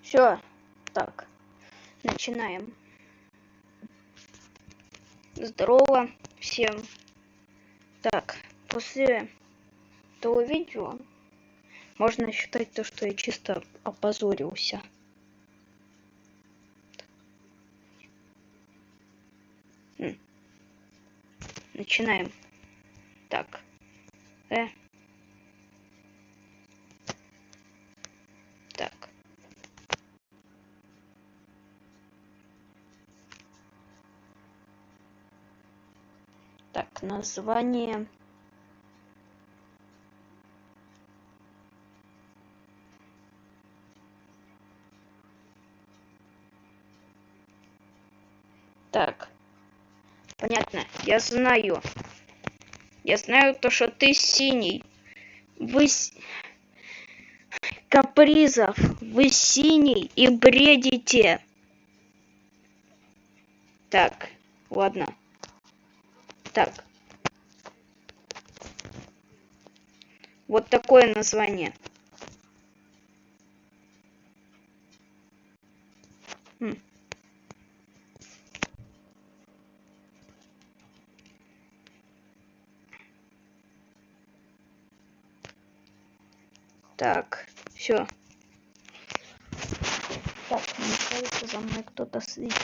Все, так, начинаем. Здорово всем. Так, после того видео можно считать то, что я чисто опозорился. Начинаем. Так. Так. Так, название. Так. Понятно. Я знаю. Я знаю то, что ты синий. Вы Капризов. Вы синий и бредите. Так, ладно. Так. Вот такое название. Так, все. Так, мне кажется, за мной кто-то следит.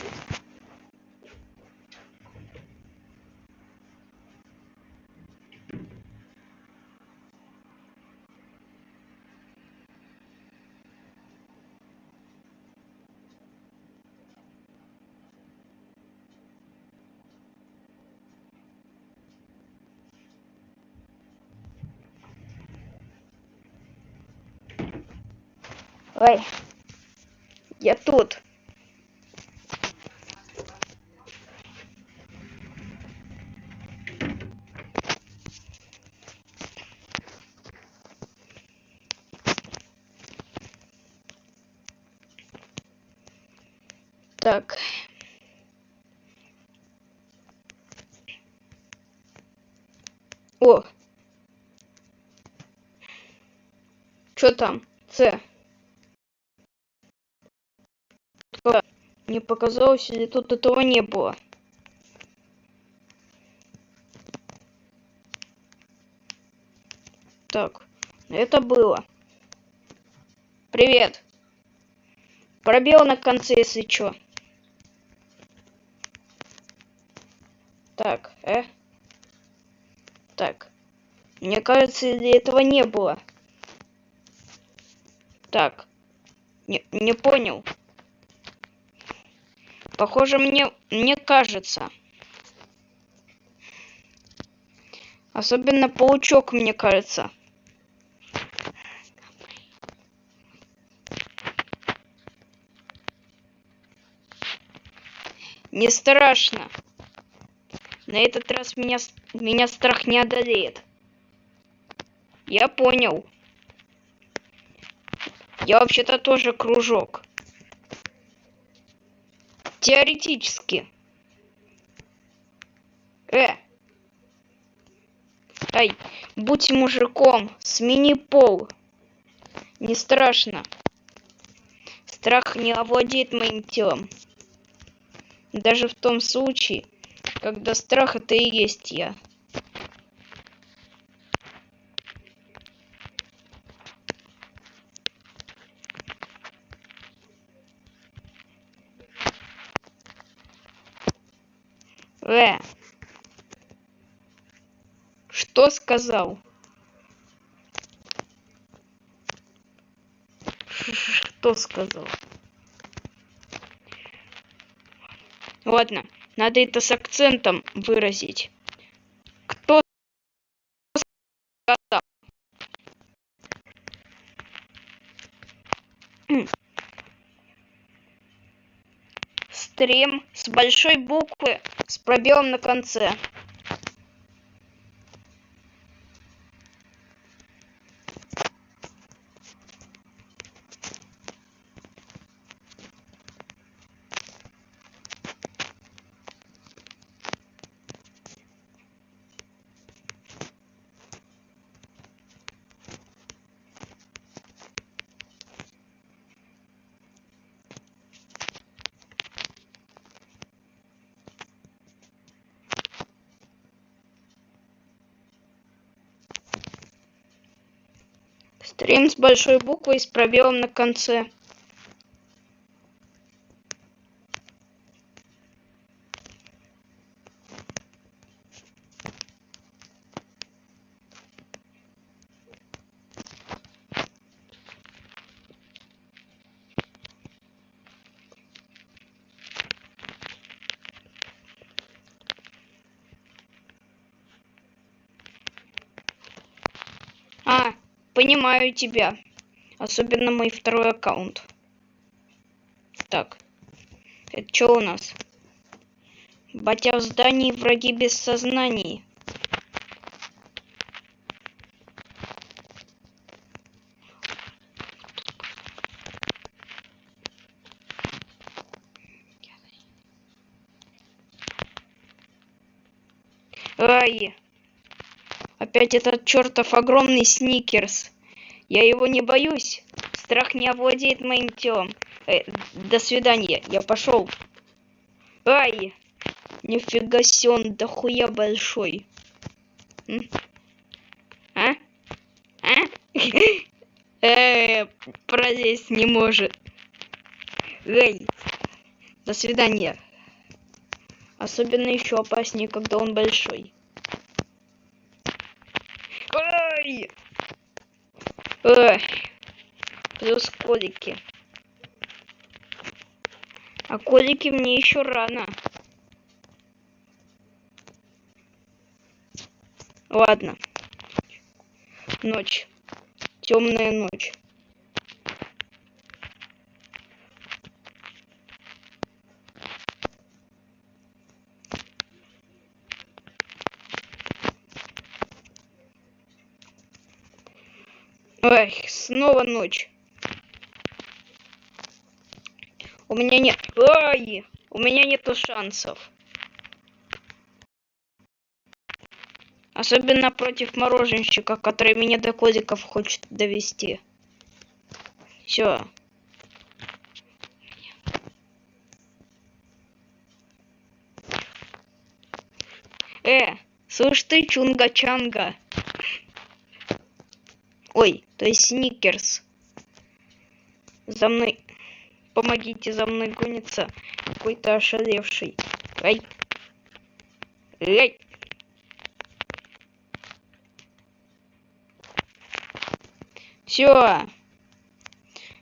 Ой, я тут. Так. О. Чё там? Не показалось, или тут этого не было? Так, это было. Привет. Пробел на конце, если чё. Так, Так. Мне кажется, или этого не было. Так. Не понял. Похоже, мне кажется. Особенно паучок, мне кажется. Не страшно. На этот раз меня страх не одолеет. Я понял. Я вообще-то тоже кружок. Теоретически. Ай, будь мужиком, смени пол. Не страшно. Страх не овладеет моим телом. Даже в том случае, когда страх это и есть я. Что сказал? Что сказал? Ладно, надо это с акцентом выразить. Кто сказал? Стрим с большой буквы с пробелом на конце. Стрим с большой буквой с пробелом на конце. Понимаю тебя. Особенно мой второй аккаунт. Так. Это что у нас? Батя в здании, враги без сознания. Ай! Опять этот чертов огромный сникерс. Я его не боюсь. Страх не овладеет моим телом. До свидания. Я пошел. Ай! Нифига себе, он дохуя большой. А? Пролезть не может. Эй! До свидания. Особенно еще опаснее, когда он большой. Ай! Плюс колики. А колики мне еще рано. Ладно. Ночь. Темная ночь. Ой, снова ночь. У меня нет... Ой! У меня нету шансов. Особенно против мороженщика, который меня до кодиков хочет довести. Все. Слышь ты, чунга-чанга. Ой, то есть сникерс. За мной... Помогите, за мной гонится какой-то ошалевший. Ай. Ай. Все.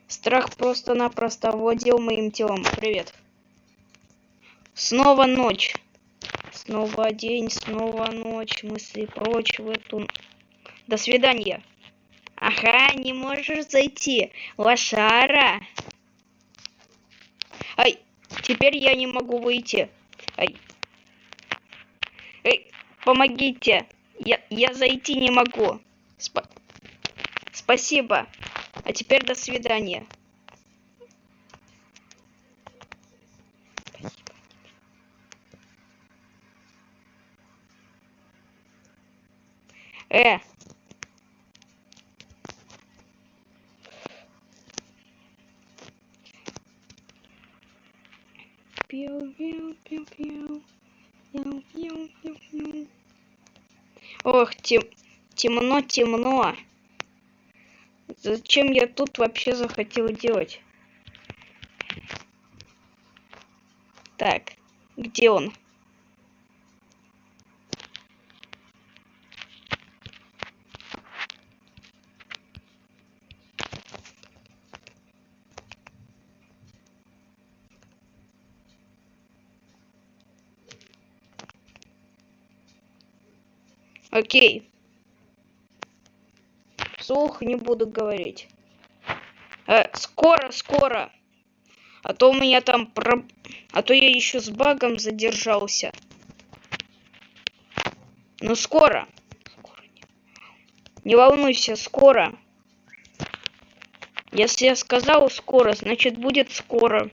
Страх просто-напросто овладел моим телом. Привет. Снова ночь. Снова день, снова ночь. Мысли прочь в эту... До свидания. Ага, не можешь зайти. Лошара. Ай, теперь я не могу выйти. Ай. Эй, помогите. Я зайти не могу. Спасибо. А теперь до свидания. Ох, темно, темно. Зачем я тут вообще захотел делать? Так, где он? Окей. Вслух не буду говорить. Скоро. А то у меня там... А то я еще с багом задержался. Ну скоро. Не волнуйся, скоро. Если я сказал скоро, значит будет скоро.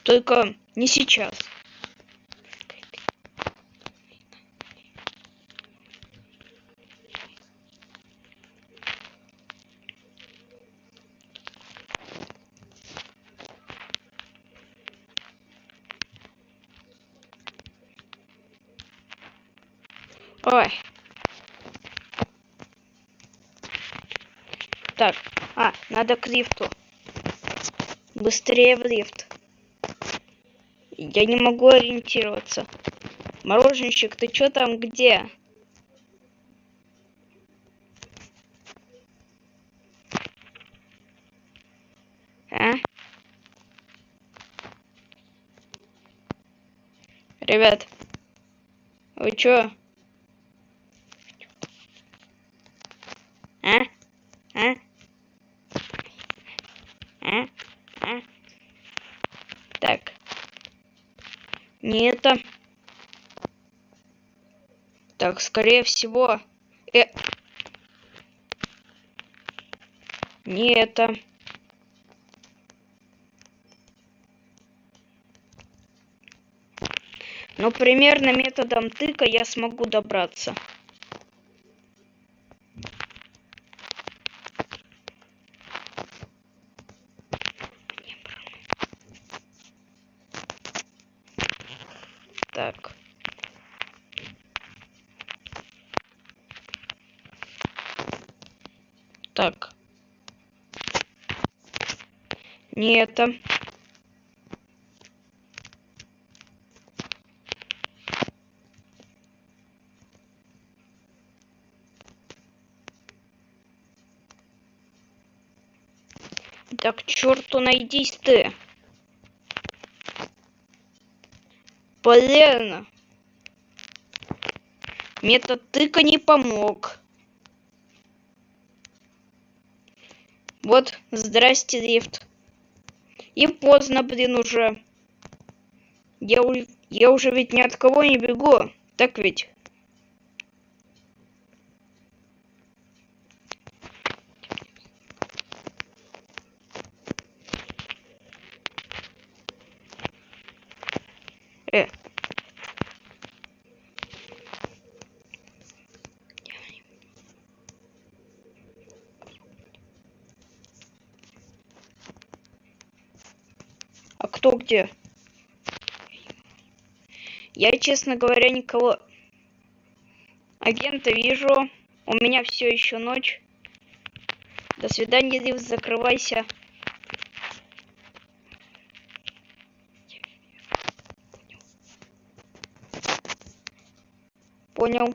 Только не сейчас. Ой. Так. Надо к лифту. Быстрее в лифт. Я не могу ориентироваться. Мороженщик, ты чё там, где? Ребят, вы чё? А? А? А? А? Так. Не это. Так, скорее всего. Не это. Но примерно методом тыка я смогу добраться. Так. Так. Не это. Так, черту найдись ты. Блин. Метод тыка не помог. Вот, здрасте, лифт. И поздно, блин, уже. Я уже ведь ни от кого не бегу. Так ведь? А кто где? Я, честно говоря, никого. Агента вижу. У меня все еще ночь. До свидания, лифт, закрывайся. Понял.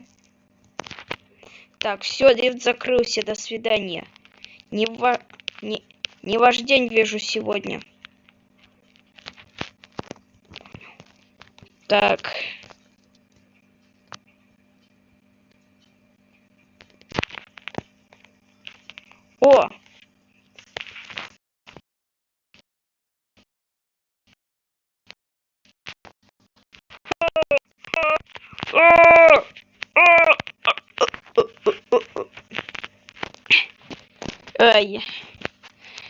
Так, все, лифт закрылся. До свидания. Не ваш день вижу сегодня. Так. О! Ай.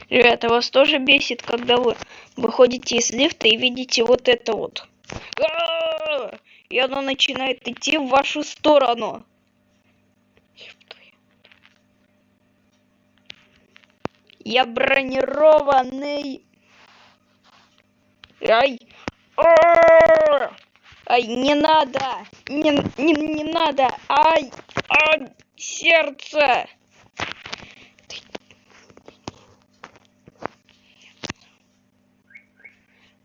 Ребята, вас тоже бесит, когда вы выходите из лифта и видите вот это вот. И оно начинает идти в вашу сторону. Я бронированный. Ай. Ай, не надо. Не надо. Ай. Ай. Сердце.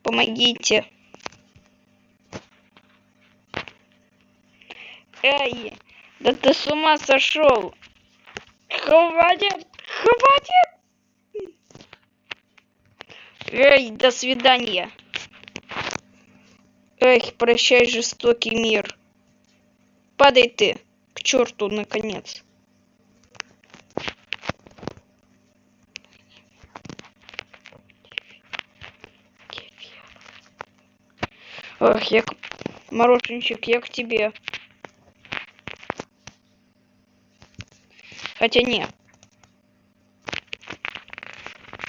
Помогите. Эй, да ты с ума сошел. Хватит. Хватит. Эй, до свидания. Эх, прощай, жестокий мир. Падай ты, к черту, наконец. Ох, Мороженщик, я к тебе. Хотя не.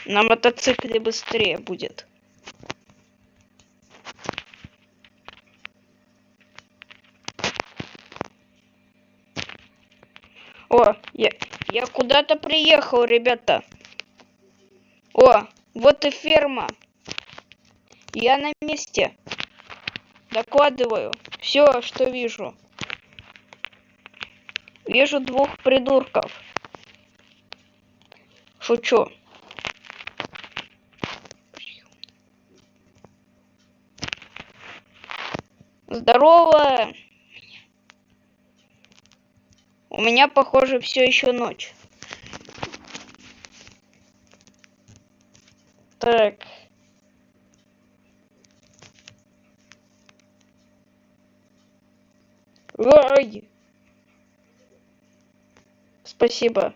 На мотоцикле быстрее будет. О, я куда-то приехал, ребята. О, вот и ферма. Я на месте. Докладываю. Все, что вижу. Вижу двух придурков. Шучу. Здорово! У меня, похоже, все еще ночь. Так. Ой! Спасибо.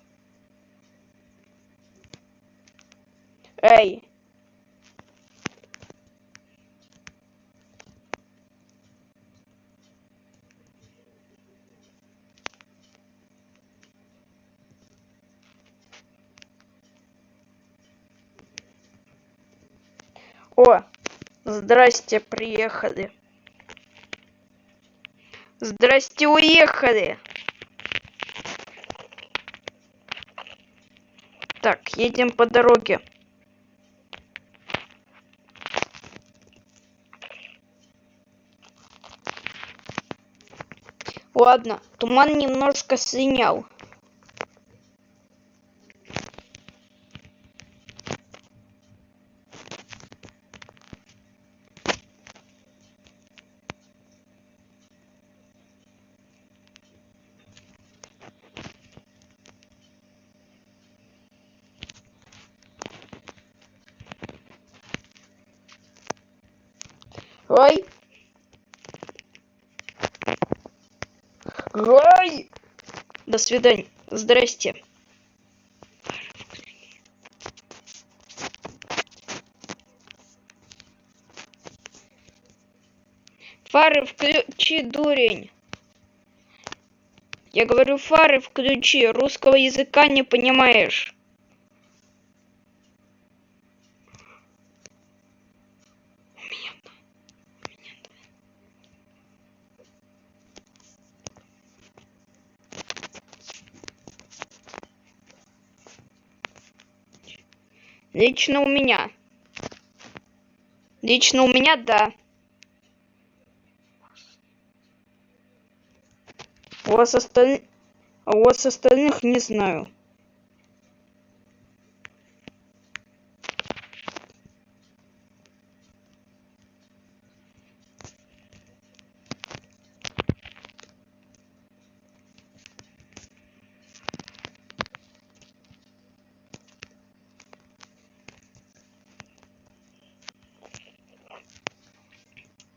Эй! О! Здрасте, приехали. Здрасте, уехали. Так, едем по дороге. Ладно, туман немножко слинял. Ой! Ой! До свидания. Здрасте. Фары включи, дурень. Я говорю, фары включи. Русского языка не понимаешь. Лично у меня. Лично у меня, да. У вас остальных не знаю.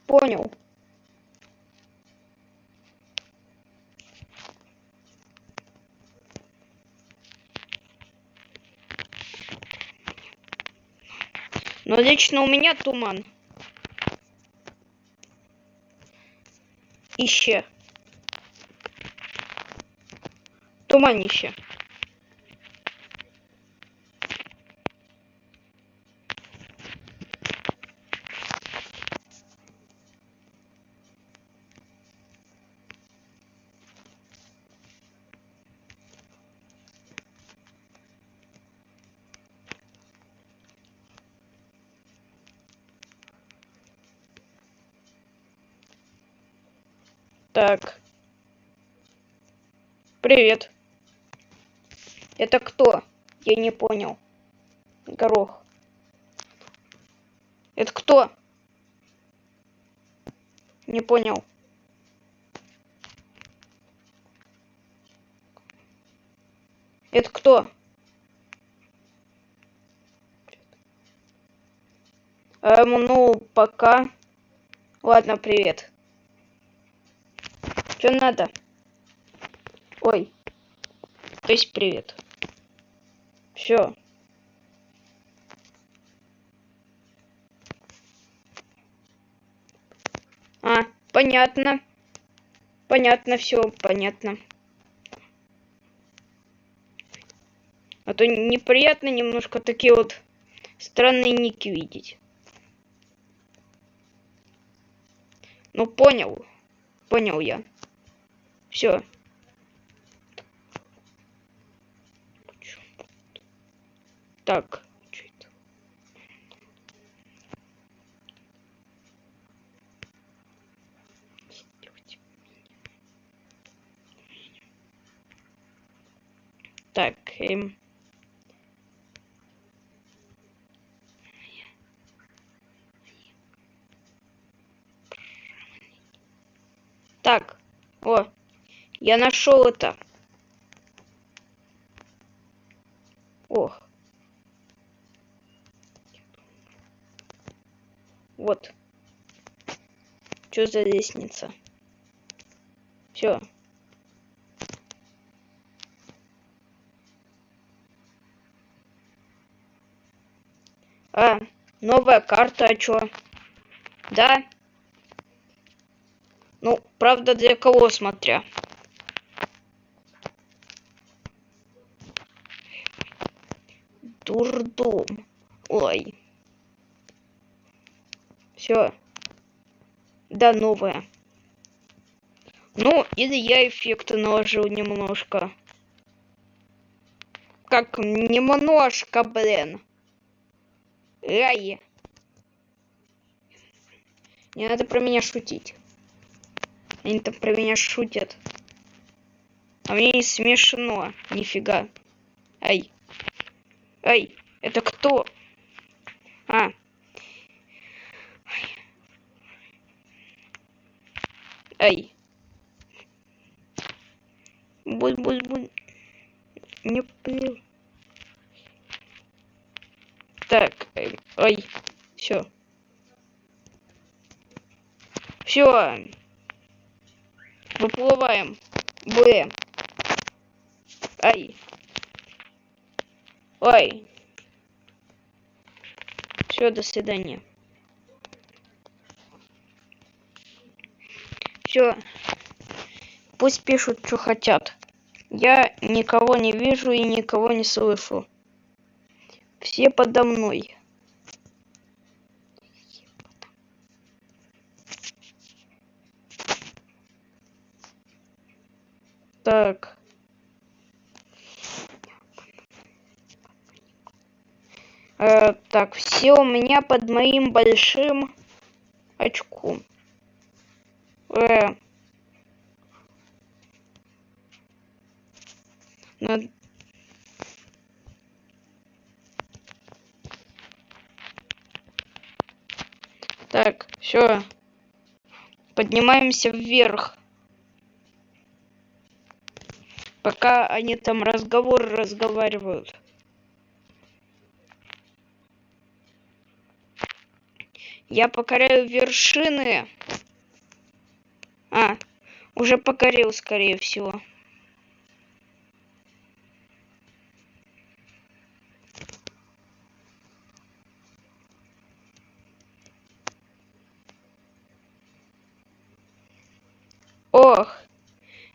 Понял. Но лично у меня туман. Ище. Туманище. Так. Привет. Это кто? Я не понял. Горох. Это кто? Не понял. Это кто? Ну, пока. Ладно, привет. Что надо? Ой. То есть привет. Все. Понятно. Понятно, все понятно. А то неприятно немножко такие вот странные ники видеть. Ну, понял. Понял я. Все. Так. Так. Так, о, я нашел это. Ох. Вот. Что за лестница? Все. А, новая карта, а чё? Да? Ну, правда, для кого смотря. Дурдом. Ой. Все. Да, новая. Ну, или я эффекты наложил немножко. Как немножко, блин. Ай. Не надо про меня шутить. Они там про меня шутят. А мне не смешно. Нифига. Ай. Ай. Это кто? А. Ай. Буль. Не понял. Так. Ай. Все. Все. Выплываем. Б. Ай. Ой. Все, до свидания. Все. Пусть пишут, что хотят. Я никого не вижу и никого не слышу. Все подо мной. Так. Так, все у меня под моим большим очком. Надо... Так, все. Поднимаемся вверх. Пока они там разговаривают. Я покоряю вершины. А, уже покорил, скорее всего. Ох,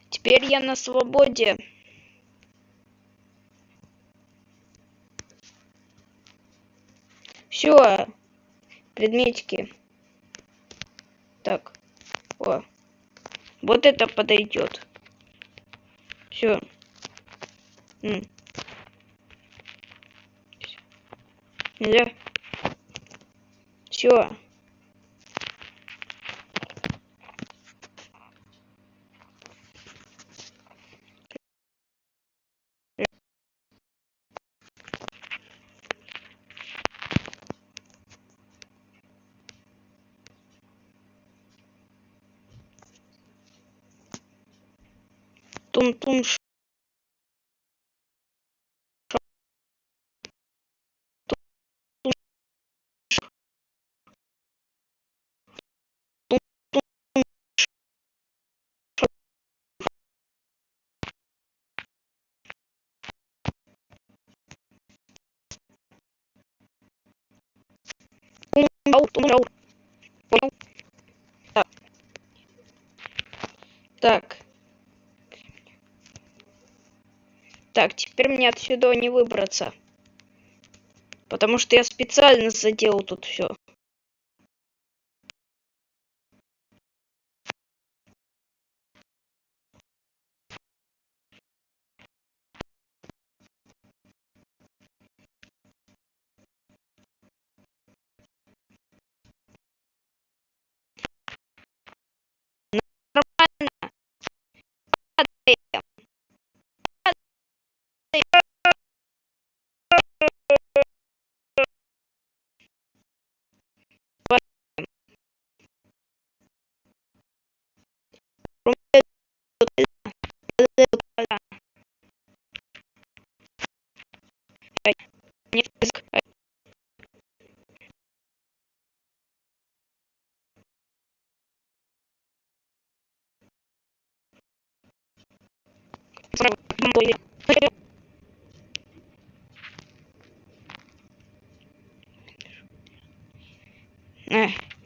теперь я на свободе. Все, предметики. Так, о, вот это подойдет. Все. Нельзя. Все. Тун-тун. Понял? Так. Так. Так, теперь мне отсюда не выбраться. Потому что я специально заделал тут все.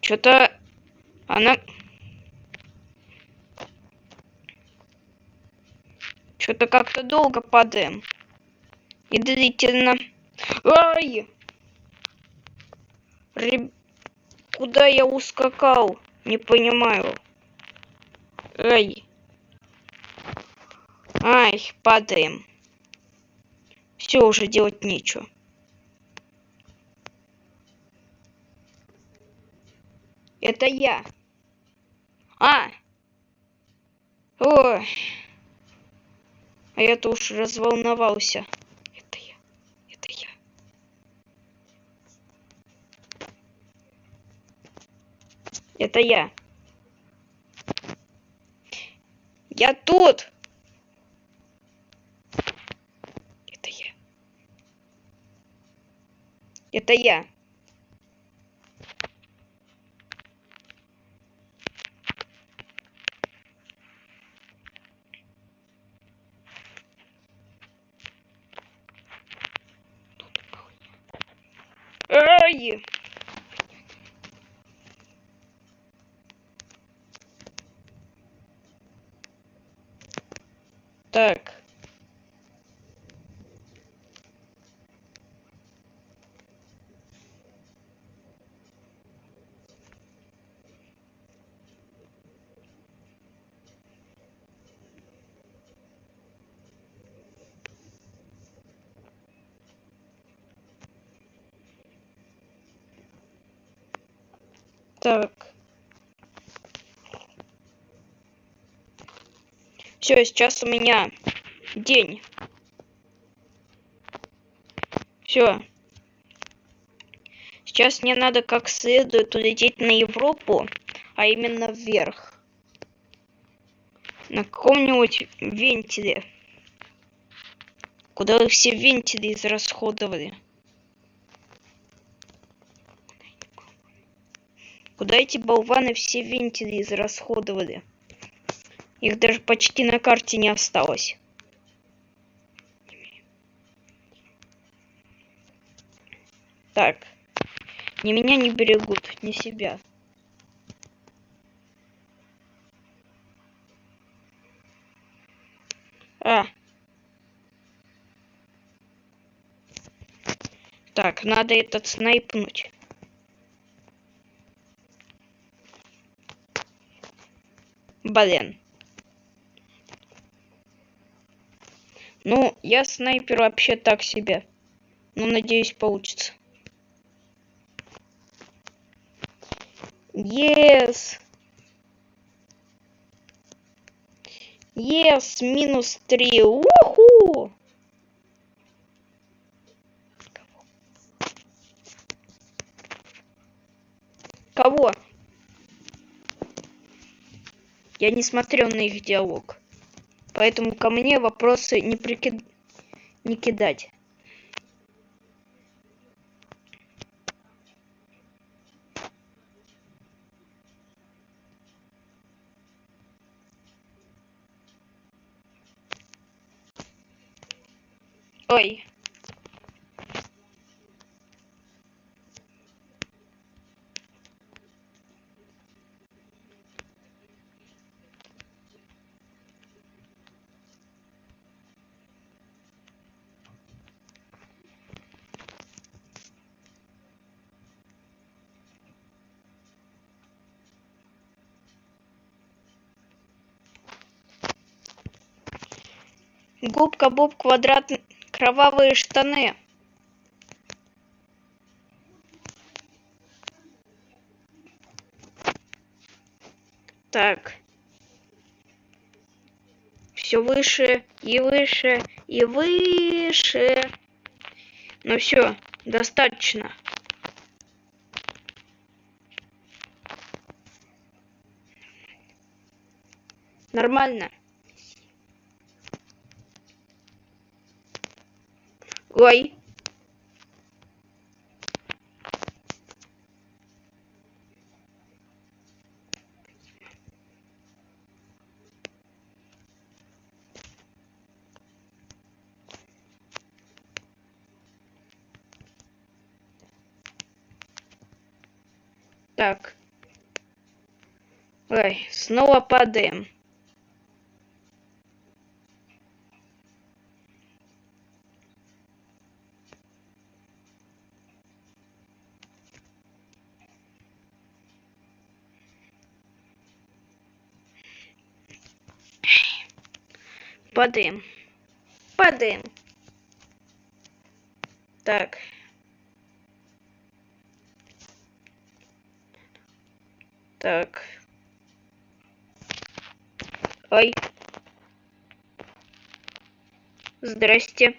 Что-то она... Что-то как-то долго падаем. И длительно. Ай! Куда я ускакал? Не понимаю. Ай. Ай, падаем. Все, уже делать нечего. Это я. Ой. А я-то уж разволновался. Это я. Это я. Это я. Я тут. Это я. Это я. Ай! Так. Так. Все, сейчас у меня день. Все. Сейчас мне надо как следует улететь на Европу, а именно вверх. На каком-нибудь вентиле. Куда вы все вентили израсходовали? Куда эти болваны все вентили израсходовали? Их даже почти на карте не осталось. Так. Ни меня не берегут, ни себя. Так, надо этот снайпнуть. Блин. Ну, я снайпер вообще так себе. Ну, надеюсь, получится. Yes! Yes! -3. Уху! Кого? Я не смотрел на их диалог. Поэтому ко мне вопросы не кидать. Ой. Губка Боб квадрат кровавые штаны. Так. Все выше и выше и выше. Ну все, достаточно. Нормально. Ой. Так. Ой, снова падаем. Падаем. Падаем. Так. Так. Ой. Здрасте.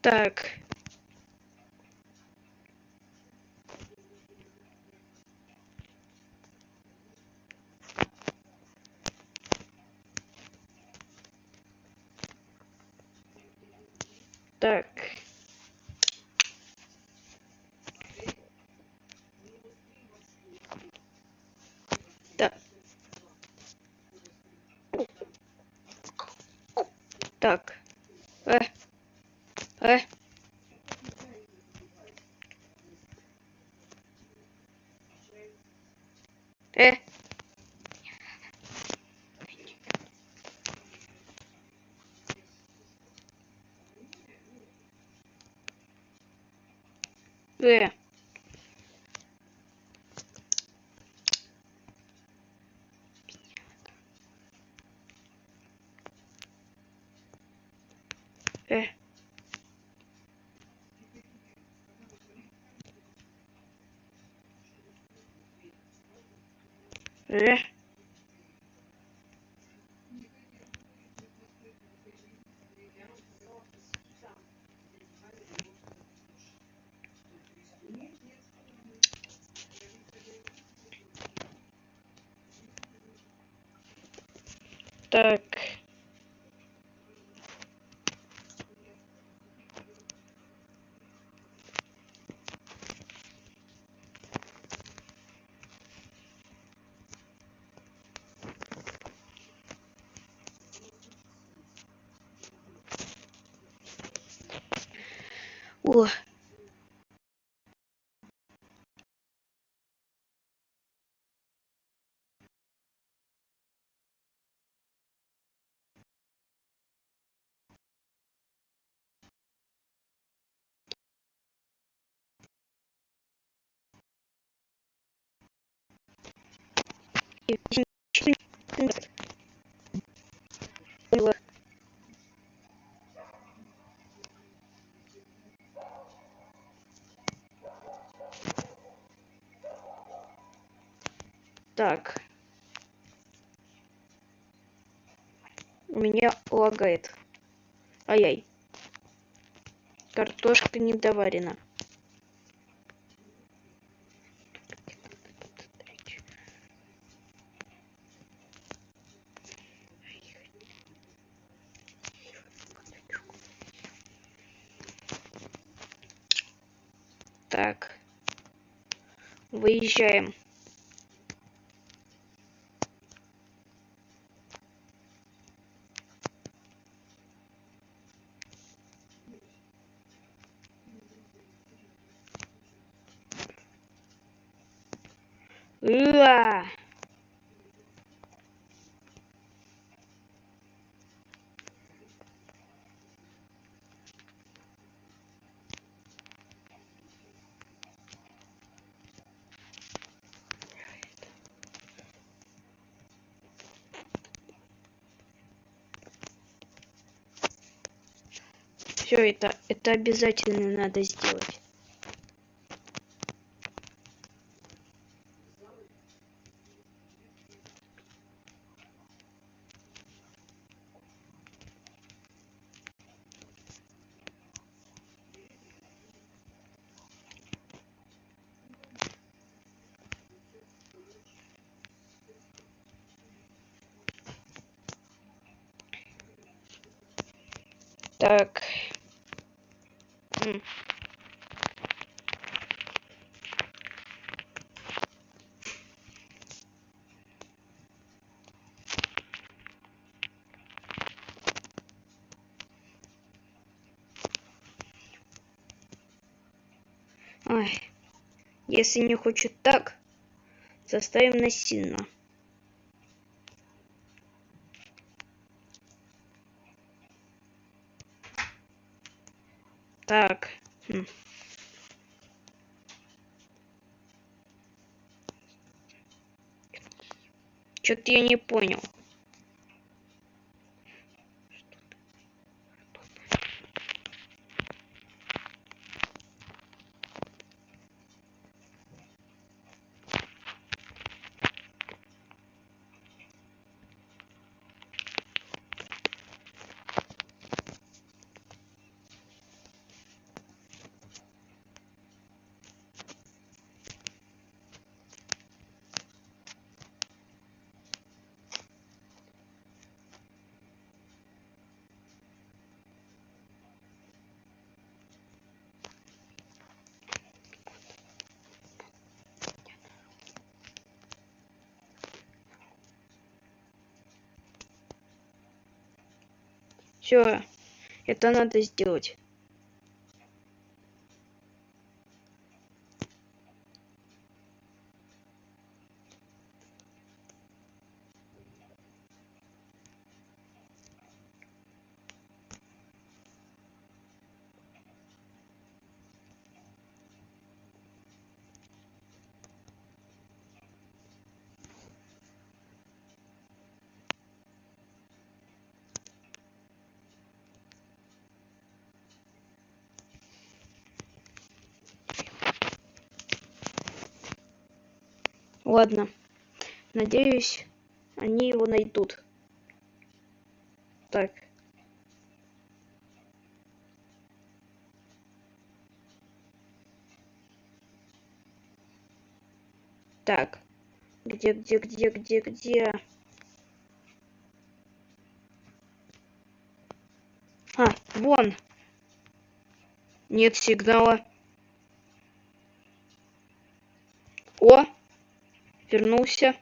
Так. Так. Так. Так. Э. Э. Э. Э. Э. Э. Так. О. Так. У меня лагает. Ай-яй. Картошка недоварена. Так. Выезжаем. Уа! Все это обязательно надо сделать. Так. Ой. Если не хочет так, заставим насильно. Так. Что-то я не понял. Все, это надо сделать. Ладно. Надеюсь, они его найдут. Так. Так. Где? А, вон. Нет сигнала. О, вернулся.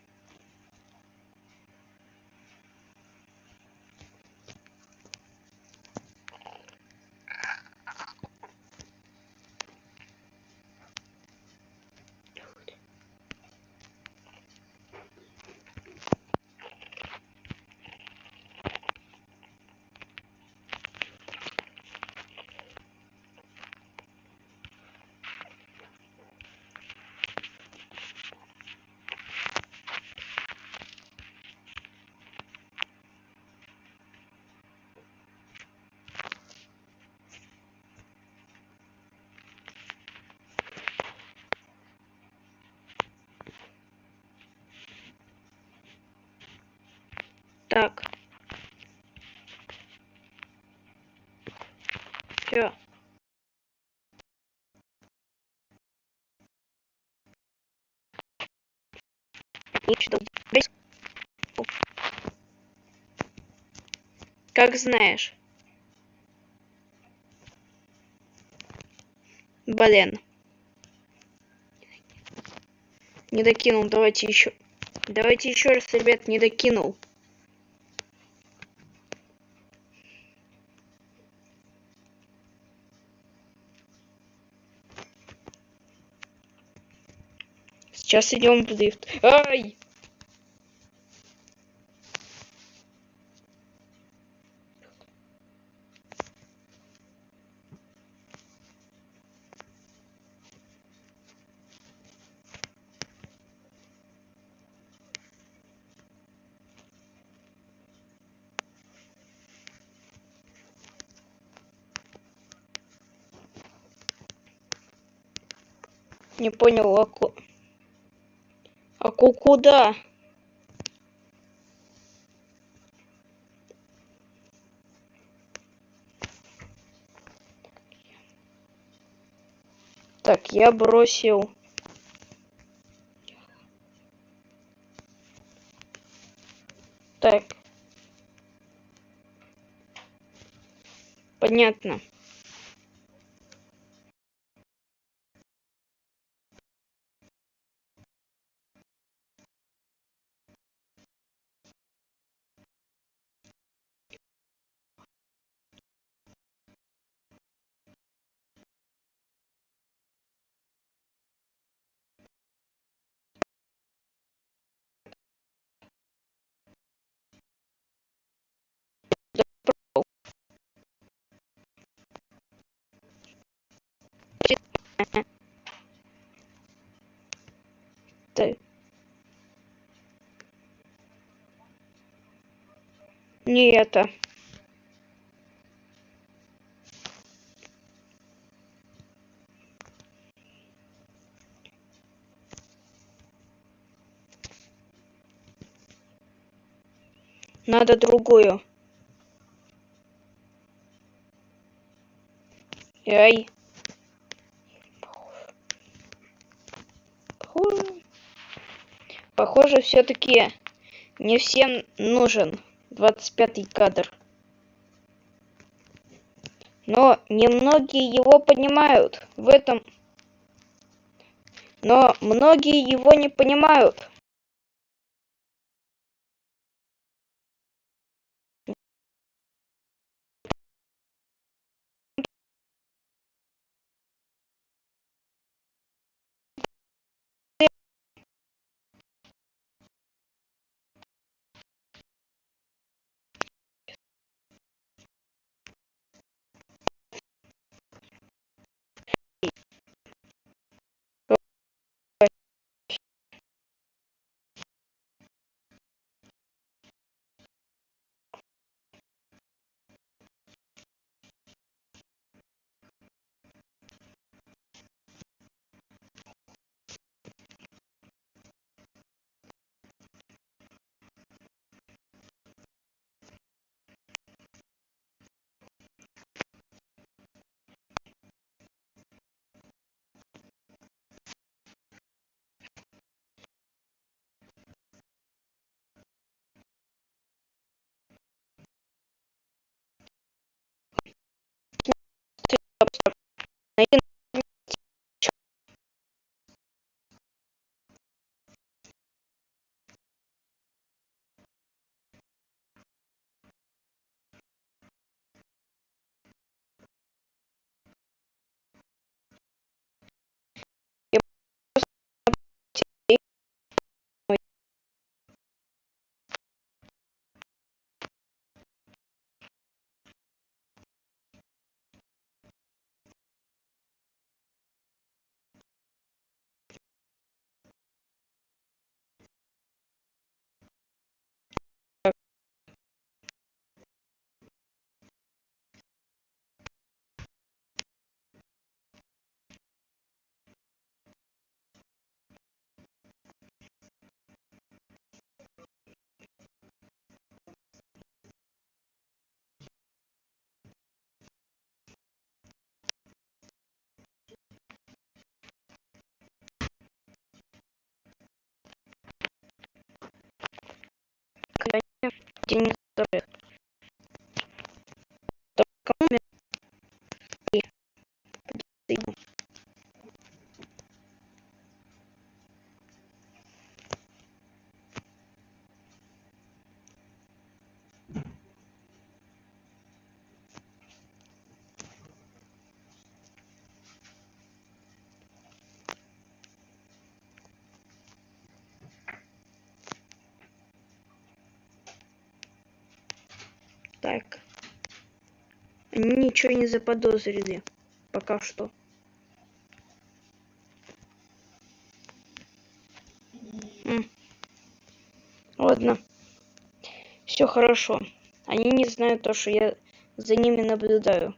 Так. Все. Как знаешь. Блин. Не докинул. Давайте еще. Давайте еще раз, ребят, не докинул. Сейчас идем в лифт. Ай! Не понял, куда? Так, я бросил. Так. Понятно. Ты. Не это. Надо другую. Ай. Похоже, все-таки не всем нужен 25-й кадр. Но немногие его понимают. В этом. Но многие его не понимают. День здоровья. Кому так. Они ничего не заподозрили. Пока что. Ладно. Все хорошо. Они не знают то, что я за ними наблюдаю.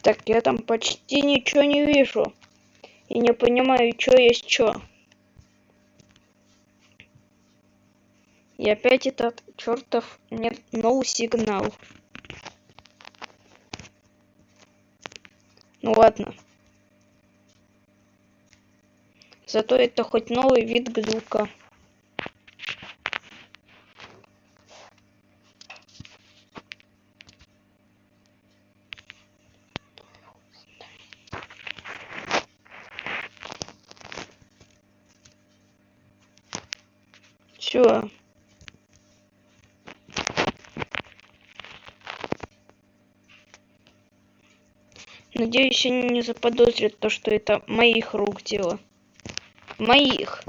Так, я там почти ничего не вижу. И не понимаю, что есть что. И опять этот чертов нет no сигнал. Ну ладно. Зато это хоть новый вид глюка. Все. Надеюсь, они не заподозрят то, что это моих рук дело. Моих.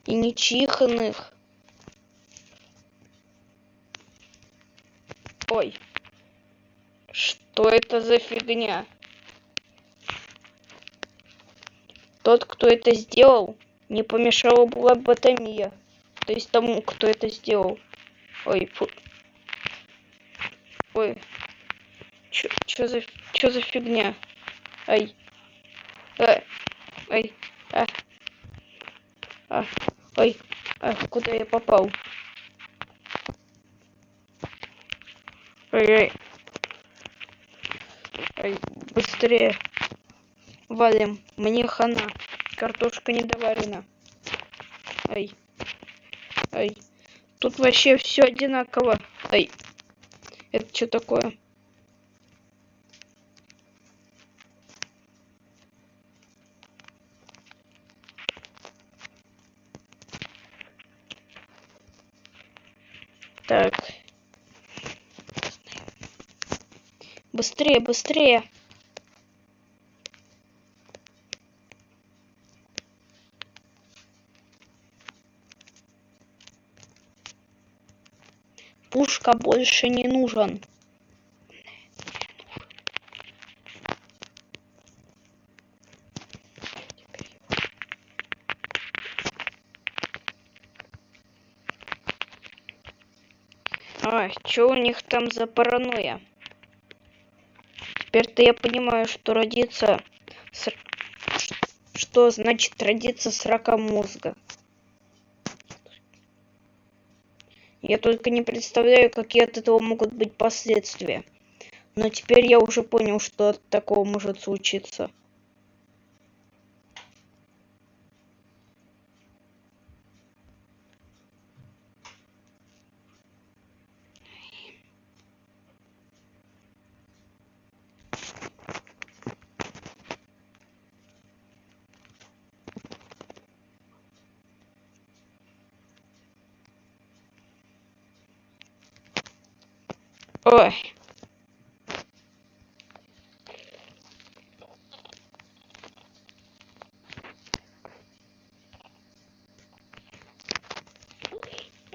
И ничьих иных. Ой. Что это за фигня? Тот, кто это сделал, не помешала бы лоботомия. То есть тому, кто это сделал. Ой, фу. Ой. Чё за фигня? Ай. Ай. Ой. Куда я попал? Ай. Ай, быстрее. Валим. Мне хана. Картошка недоварена. Ай. Тут вообще все одинаково. Ай. Это что такое? Так. Быстрее, быстрее. Пушка больше не нужен. Что у них там за паранойя? Теперь-то я понимаю, что родиться... Что значит родиться с раком мозга. Я только не представляю, какие от этого могут быть последствия. Но теперь я уже понял, что от такого может случиться. Ой.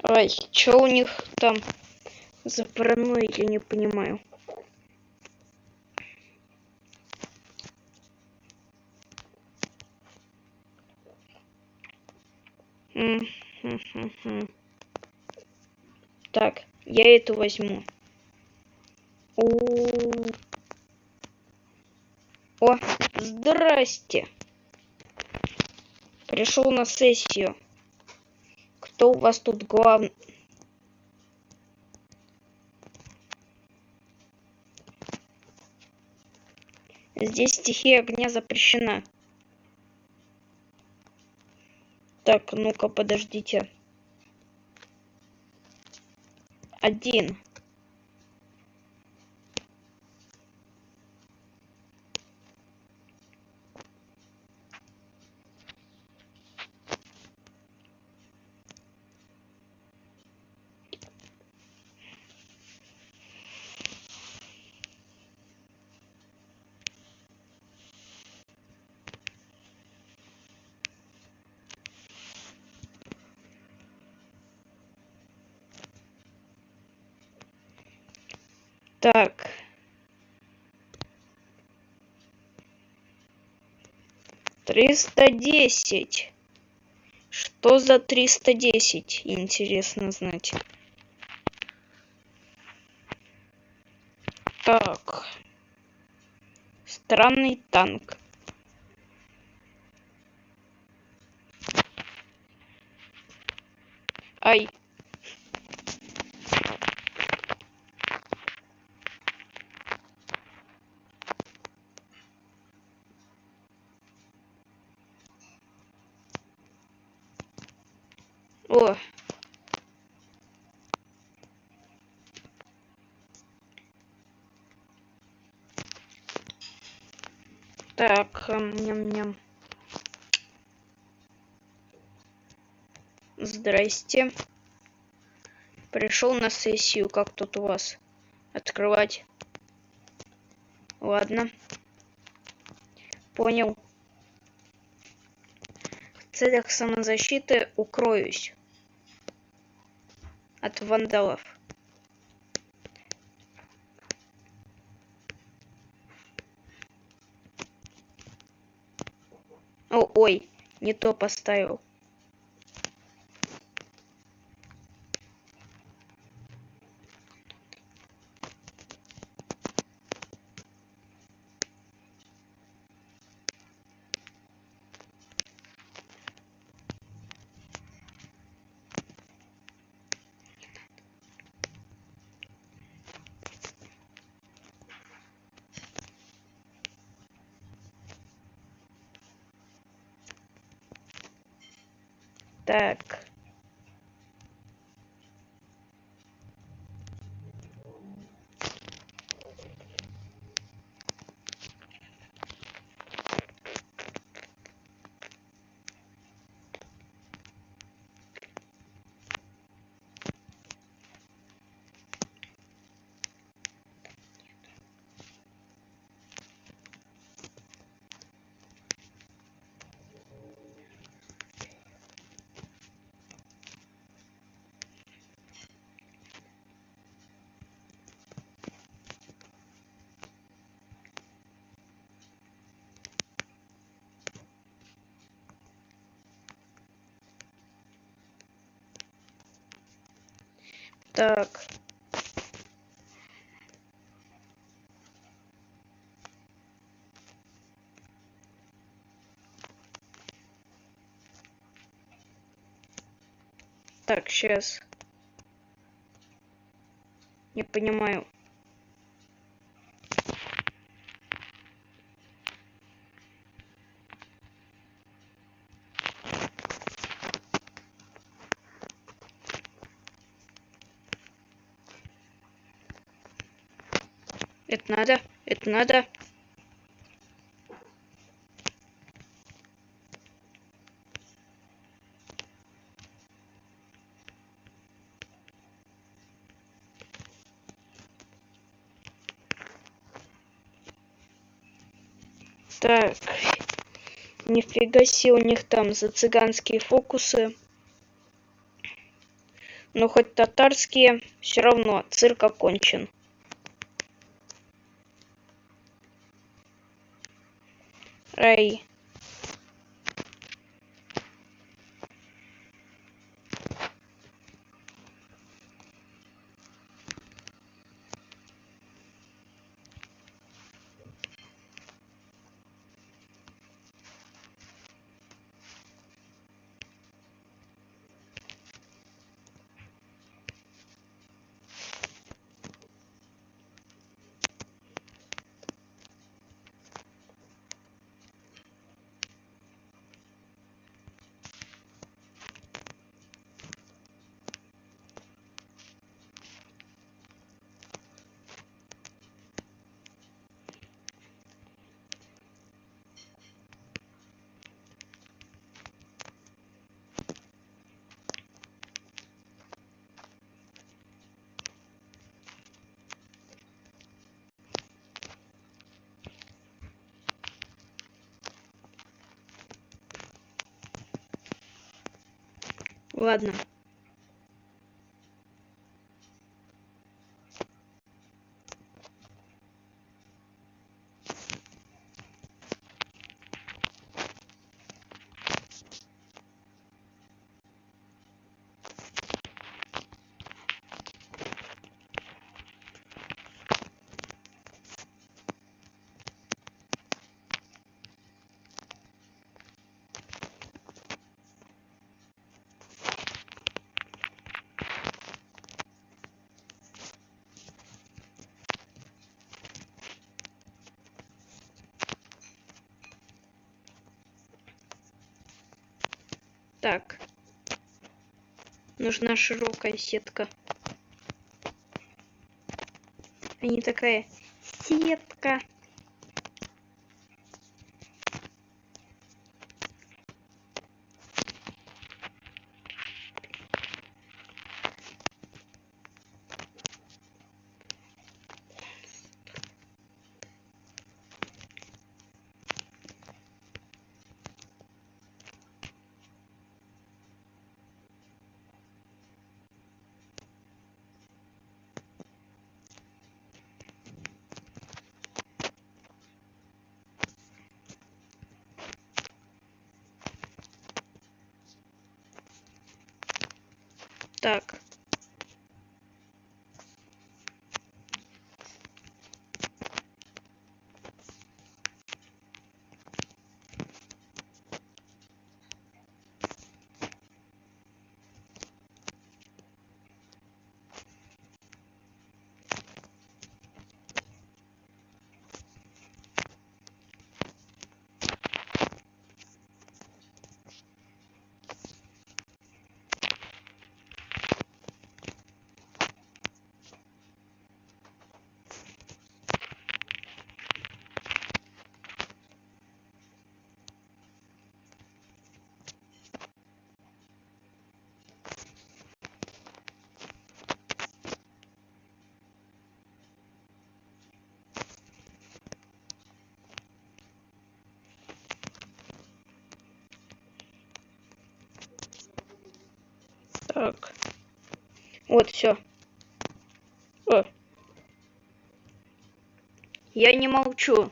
Ой, что у них там за паранойя, я не понимаю. Так, я эту возьму. О, здрасте. Пришел на сессию. Кто у вас тут главный? Здесь стихия огня запрещена. Так, ну-ка, подождите. 1. Так. $310. Что за 310? Интересно знать. Так. Странный танк. Ай. О. Так, ням-ням. Здрасте. Пришел на сессию, как тут у вас? Открывать. Ладно. Понял. В целях самозащиты укроюсь от вандалов. О, ой, не то поставил. Так. Так. Так, сейчас. Не понимаю. Это надо, это надо. Так. Нифига себе у них там за цыганские фокусы. Но хоть татарские, все равно цирк окончен. Ай. Ладно. Так. Нужна широкая сетка. А не такая сетка. Так. Так. Вот, все. Я не молчу.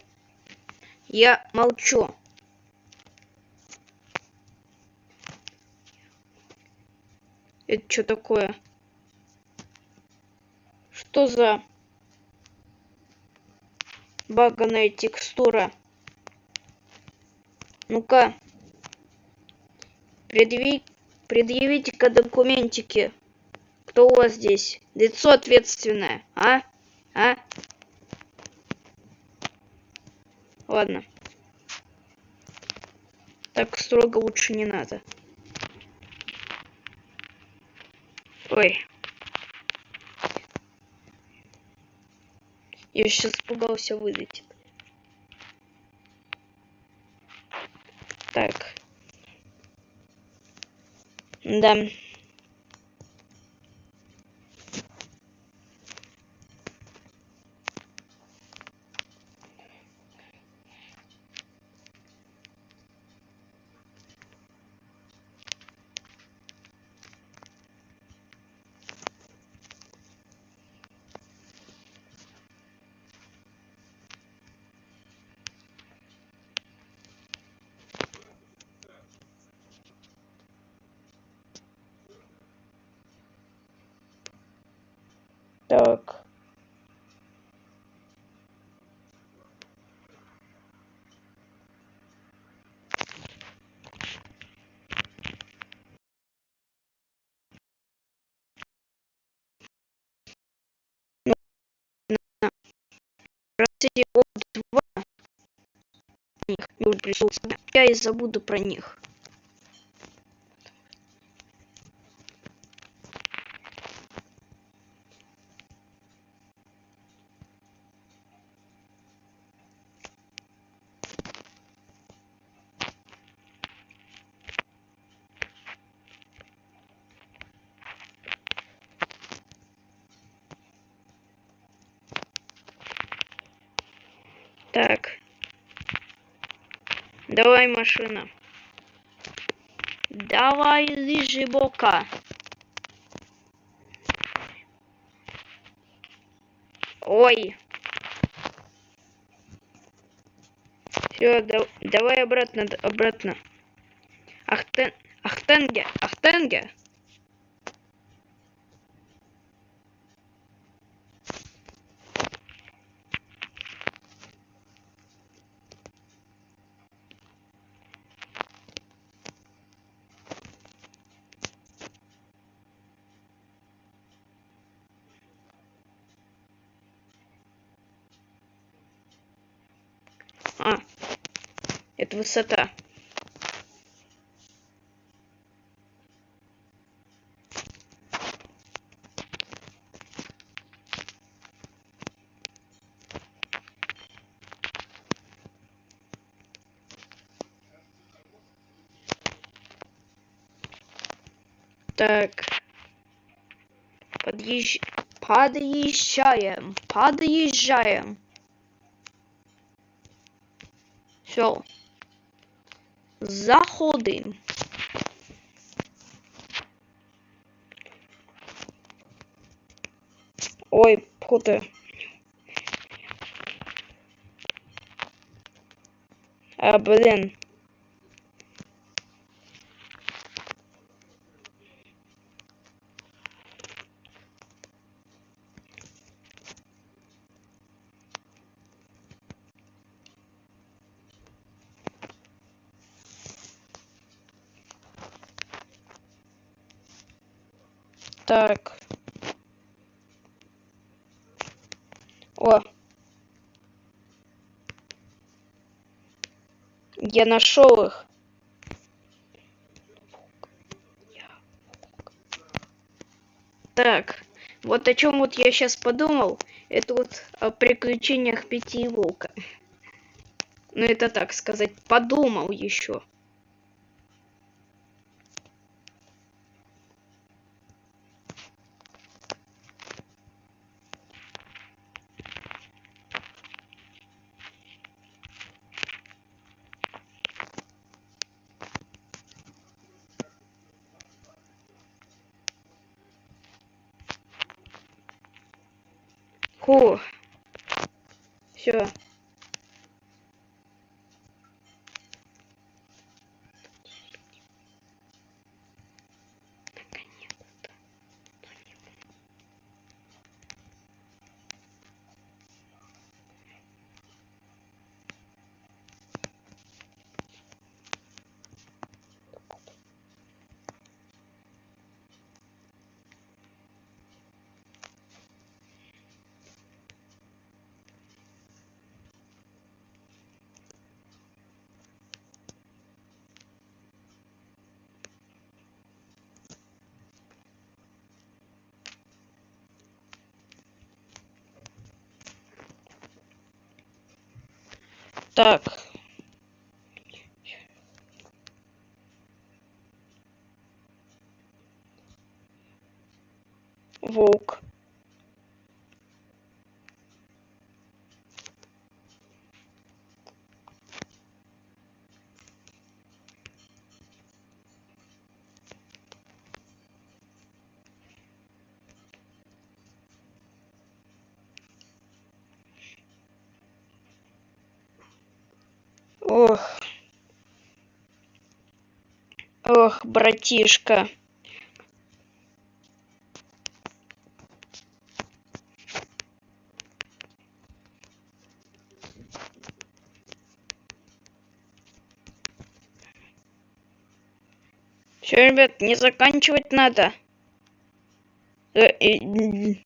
Я молчу. Это что такое? Что за баганая текстура? Ну-ка, предъявите-ка документики. Кто у вас здесь? Лицо ответственное, а? А? Ладно. Так строго лучше не надо. Ой. Я сейчас испугался, вылетит. Так. Да. Так. Простите, два них не присутствует. Я и забуду про них. Так. Давай, машина. Давай, лежи бока. Ой. Все, давай обратно. Ахтенге. А, это высота. Так, подъезжаем. Все, заходим. Ой, путай. Блин. Так. О. Я нашел их. Так. Вот о чем вот я сейчас подумал. Это вот о приключениях Пяти и Волка. Ну это так сказать, подумал еще. Фу. Все. Так. Волк. Ох. Ох, братишка. Все, ребят, не заканчивать надо. Не надо.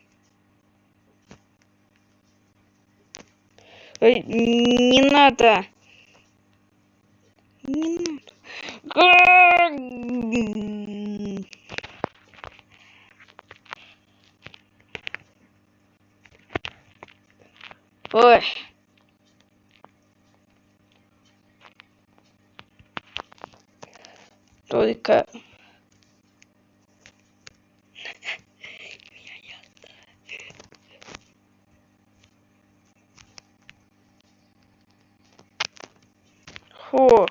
Не надо. Ой. Только... Фу.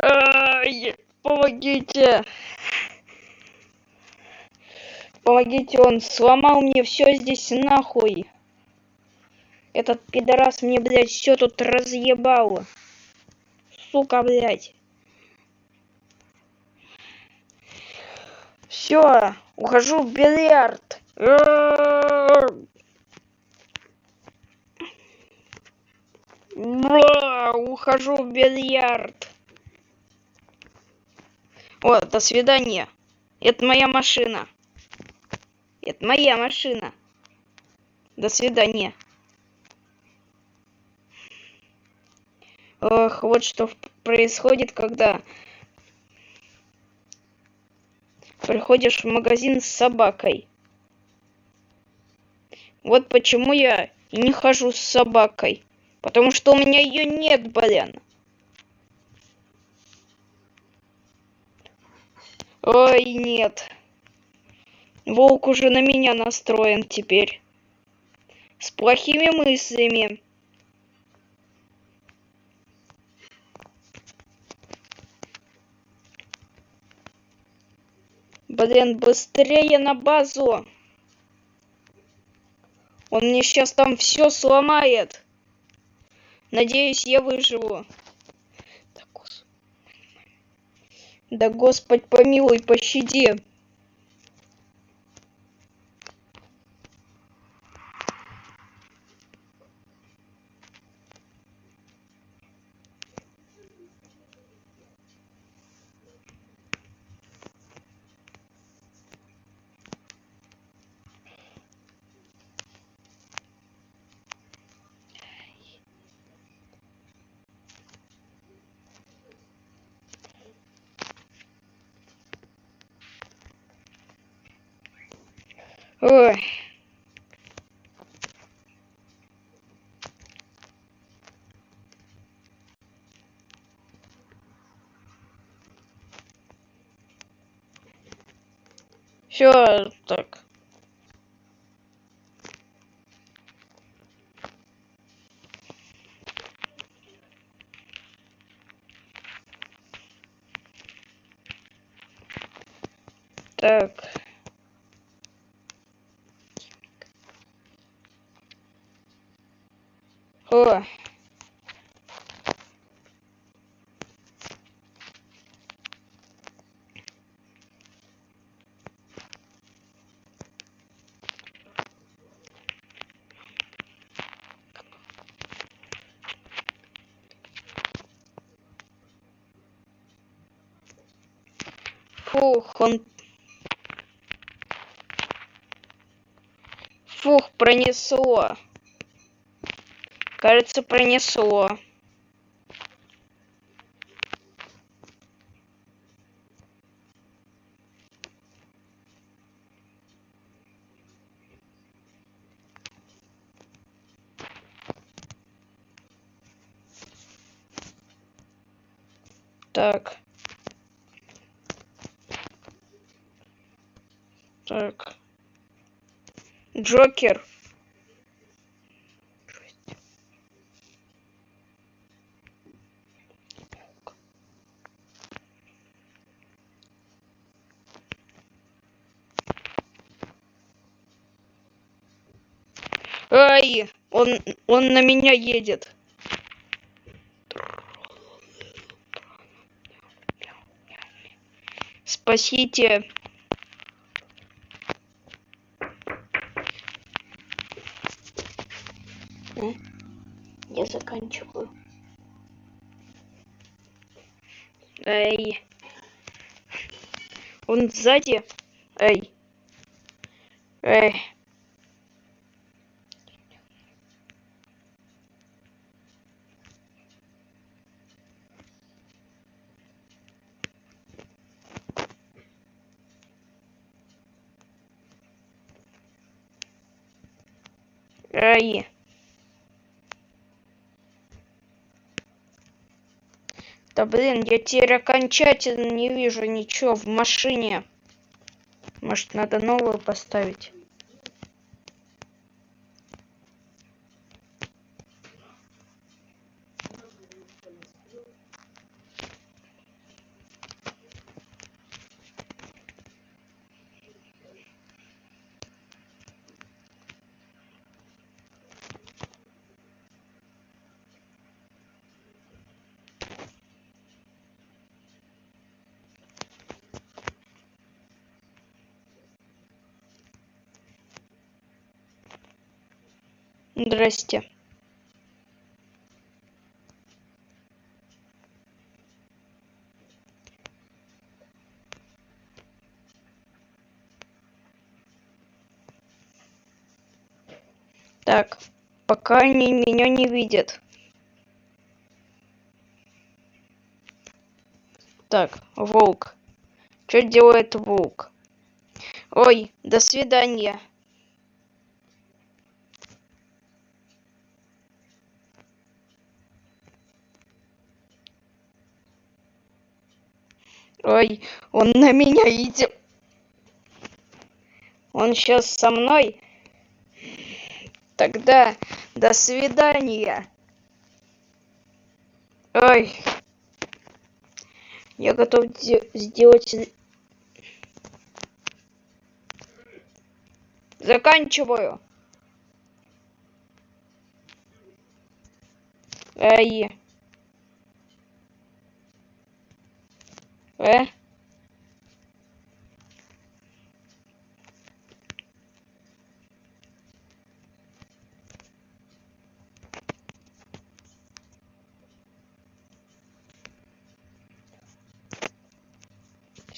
Ай, помогите. Помогите, он сломал мне все здесь нахуй. Этот пидорас мне, блядь, все тут разъебал. Сука, блядь. Все, ухожу в бильярд. Ухожу в бильярд. О, до свидания. Это моя машина. Это моя машина. До свидания. Ох, вот что происходит, когда приходишь в магазин с собакой. Вот почему я и не хожу с собакой. Потому что у меня ее нет, блин. Ой, нет. Волк уже на меня настроен теперь. С плохими мыслями. Блин, быстрее на базу. Он мне сейчас там все сломает. Надеюсь, я выживу. Да Господь помилуй, пощади. Ой. Все так. Так. О. Фух, Фух, пронесло. Кажется, пронесло. Так. Так. Джокер. Ай, он на меня едет. Спасите. Я заканчиваю. Эй. Он сзади. Эй. Эй. Эй. Да блин, я теперь окончательно не вижу ничего в машине. Может, надо новую поставить? Здрасте. Так, пока они меня не видят. Так, волк. Что делает волк? Ой, до свидания. Ой, он на меня идет. Он сейчас со мной. Тогда до свидания. Ой, я готов сделать... Заканчиваю. Ай.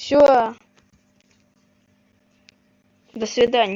Все. До свидания.